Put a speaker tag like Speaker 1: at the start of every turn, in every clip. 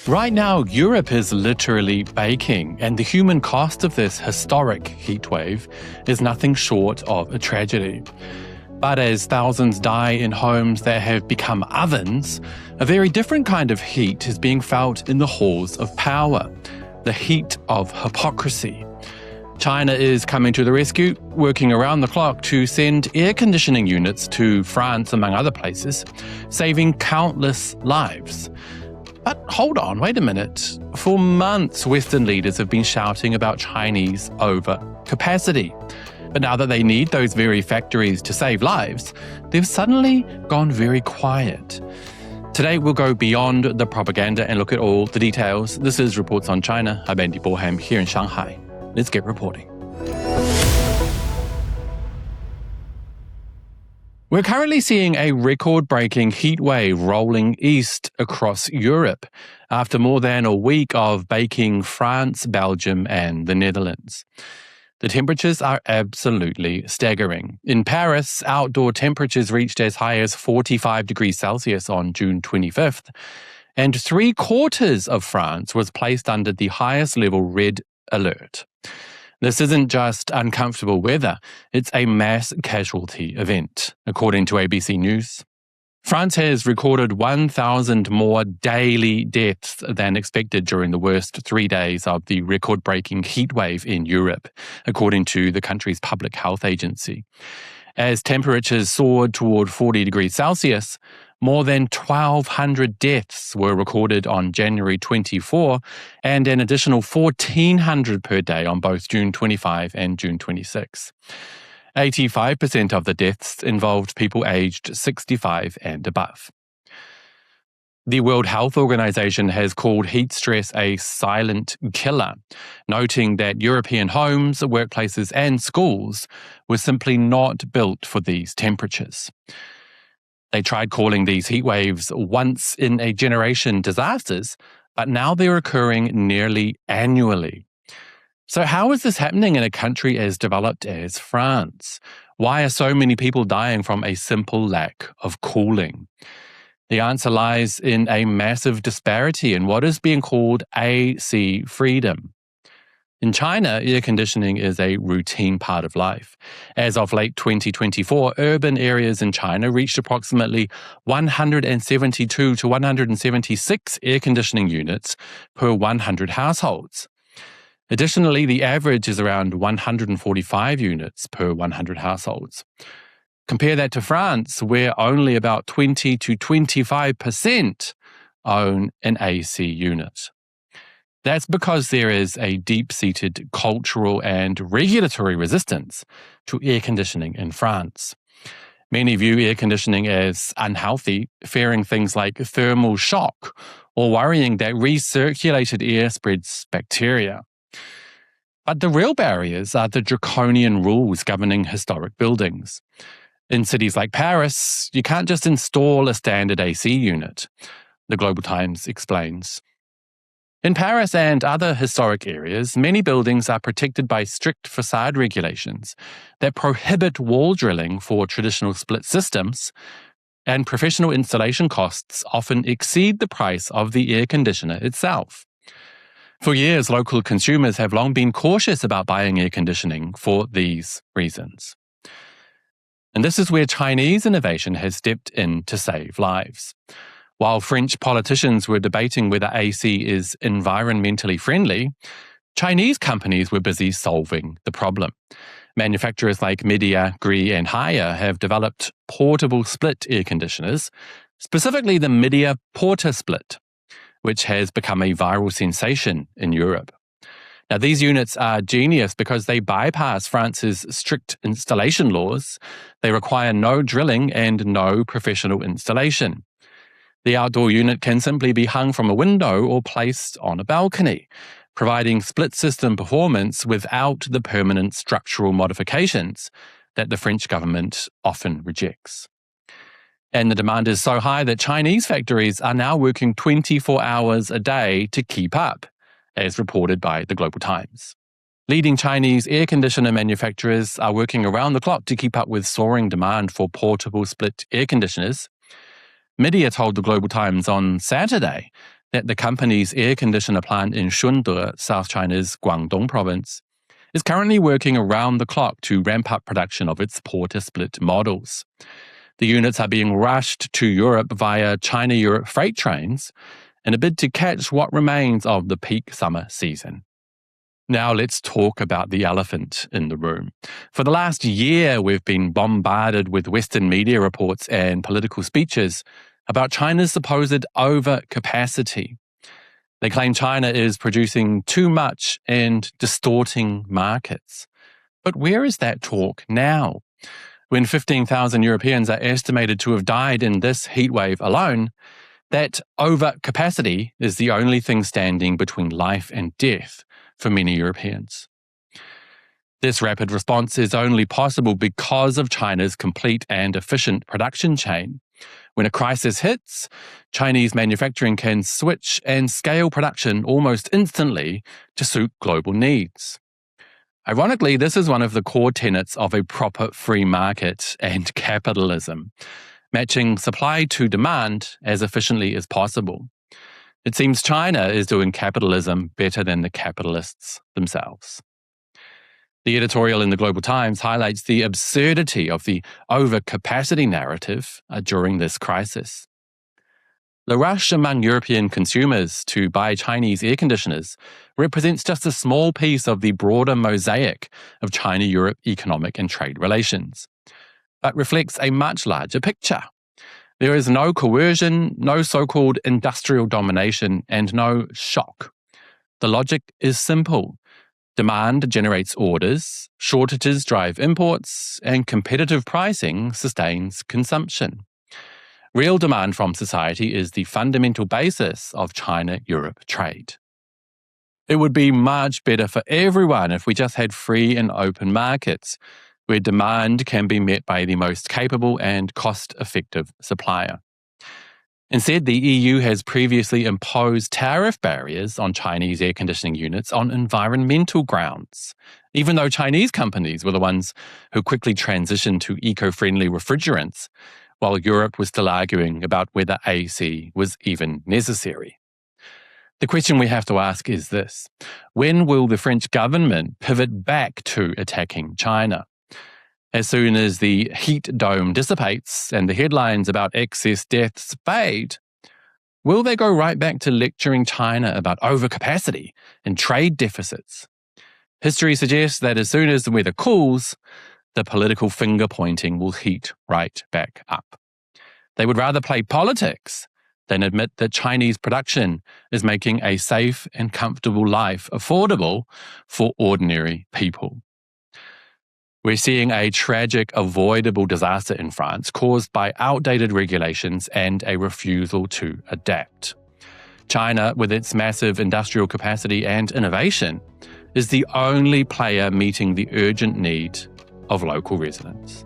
Speaker 1: Right now, Europe is literally baking, and the human cost of this historic heatwave is nothing short of a tragedy. But as thousands die in homes that have become ovens, a very different kind of heat is being felt in the halls of power, the heat of hypocrisy. China is coming to the rescue, working around the clock to send air conditioning units to France, among other places, saving countless lives. But hold on, wait a minute. For months, Western leaders have been shouting about Chinese overcapacity. But now that they need those very factories to save lives, they've suddenly gone very quiet. Today, we'll go beyond the propaganda and look at all the details. This is Reports on China. I'm Andy Borham here in Shanghai. Let's get reporting. We're currently seeing a record-breaking heat wave rolling east across Europe after more than a week of baking France, Belgium, and the Netherlands. The temperatures are absolutely staggering. In Paris, outdoor temperatures reached as high as 45 degrees Celsius on June 25th, and 3/4 of France was placed under the highest level red alert. This isn't just uncomfortable weather, it's a mass casualty event, according to ABC News. France has recorded 1,000 more daily deaths than expected during the worst 3 days of the record-breaking heatwave in Europe, according to the country's public health agency. As temperatures soared toward 40 degrees Celsius, more than 1,200 deaths were recorded on January 24 and an additional 1,400 per day on both June 25 and June 26. 85% of the deaths involved people aged 65 and above. The World Health Organization has called heat stress a silent killer, noting that European homes, workplaces, and schools were simply not built for these temperatures. They tried calling these heat waves once-in-a-generation disasters, but now they're occurring nearly annually. So how is this happening in a country as developed as France? Why are so many people dying from a simple lack of cooling? The answer lies in a massive disparity in what is being called AC freedom. In China, air conditioning is a routine part of life. As of late 2024, urban areas in China reached approximately 172 to 176 air conditioning units per 100 households. Additionally, the average is around 145 units per 100 households. Compare that to France, where only about 20 to 25% own an AC unit. That's because there is a deep-seated cultural and regulatory resistance to air conditioning in France. Many view air conditioning as unhealthy, fearing things like thermal shock or worrying that recirculated air spreads bacteria. But the real barriers are the draconian rules governing historic buildings. In cities like Paris, you can't just install a standard AC unit, the Global Times explains. In Paris and other historic areas, many buildings are protected by strict facade regulations that prohibit wall drilling for traditional split systems, and professional installation costs often exceed the price of the air conditioner itself. For years, local consumers have long been cautious about buying air conditioning for these reasons. And this is where Chinese innovation has stepped in to save lives. While French politicians were debating whether AC is environmentally friendly, Chinese companies were busy solving the problem. Manufacturers like Midea, Gree, and Haier have developed portable split air conditioners, specifically the Midea Porta Split, which has become a viral sensation in Europe. Now, these units are genius because they bypass France's strict installation laws. They require no drilling and no professional installation. The outdoor unit can simply be hung from a window or placed on a balcony, providing split system performance without the permanent structural modifications that the French government often rejects. And the demand is so high that Chinese factories are now working 24 hours a day to keep up, as reported by the Global Times. Leading Chinese air conditioner manufacturers are working around the clock to keep up with soaring demand for portable split air conditioners. Midea told the Global Times on Saturday that the company's air conditioner plant in Shunde, South China's Guangdong province, is currently working around the clock to ramp up production of its porter-split models. The units are being rushed to Europe via China-Europe freight trains in a bid to catch what remains of the peak summer season. Now let's talk about the elephant in the room. For the last year, we've been bombarded with Western media reports and political speeches about China's supposed overcapacity. They claim China is producing too much and distorting markets. But where is that talk now? When 15,000 Europeans are estimated to have died in this heatwave alone, that overcapacity is the only thing standing between life and death for many Europeans. This rapid response is only possible because of China's complete and efficient production chain. When a crisis hits, Chinese manufacturing can switch and scale production almost instantly to suit global needs. Ironically, this is one of the core tenets of a proper free market and capitalism, matching supply to demand as efficiently as possible. It seems China is doing capitalism better than the capitalists themselves. The editorial in the Global Times highlights the absurdity of the overcapacity narrative during this crisis. The rush among European consumers to buy Chinese air conditioners represents just a small piece of the broader mosaic of China-Europe economic and trade relations, but reflects a much larger picture. There is no coercion, no so-called industrial domination, and no shock. The logic is simple. Demand generates orders, shortages drive imports, and competitive pricing sustains consumption. Real demand from society is the fundamental basis of China-Europe trade. It would be much better for everyone if we just had free and open markets, where demand can be met by the most capable and cost-effective supplier. Instead, the EU has previously imposed tariff barriers on Chinese air conditioning units on environmental grounds, even though Chinese companies were the ones who quickly transitioned to eco-friendly refrigerants, while Europe was still arguing about whether AC was even necessary. The question we have to ask is this: when will the French government pivot back to attacking China? As soon as the heat dome dissipates and the headlines about excess deaths fade, will they go right back to lecturing China about overcapacity and trade deficits? History suggests that as soon as the weather cools, the political finger-pointing will heat right back up. They would rather play politics than admit that Chinese production is making a safe and comfortable life affordable for ordinary people. We're seeing a tragic, avoidable disaster in France caused by outdated regulations and a refusal to adapt. China, with its massive industrial capacity and innovation, is the only player meeting the urgent need of local residents.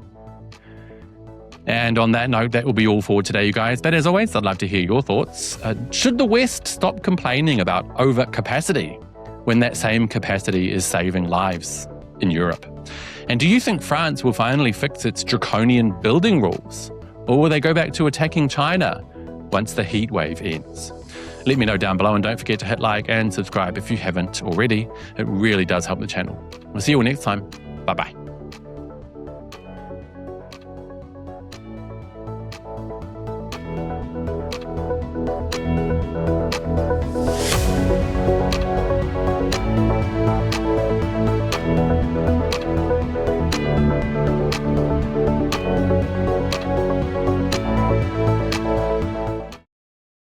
Speaker 1: And on that note, that will be all for today, you guys. But as always, I'd love to hear your thoughts. Should the West stop complaining about overcapacity when that same capacity is saving lives in Europe? And do you think France will finally fix its draconian building rules? Or will they go back to attacking China once the heat wave ends? Let me know down below, and don't forget to hit like and subscribe if you haven't already. It really does help the channel. We'll see you all next time. Bye-bye.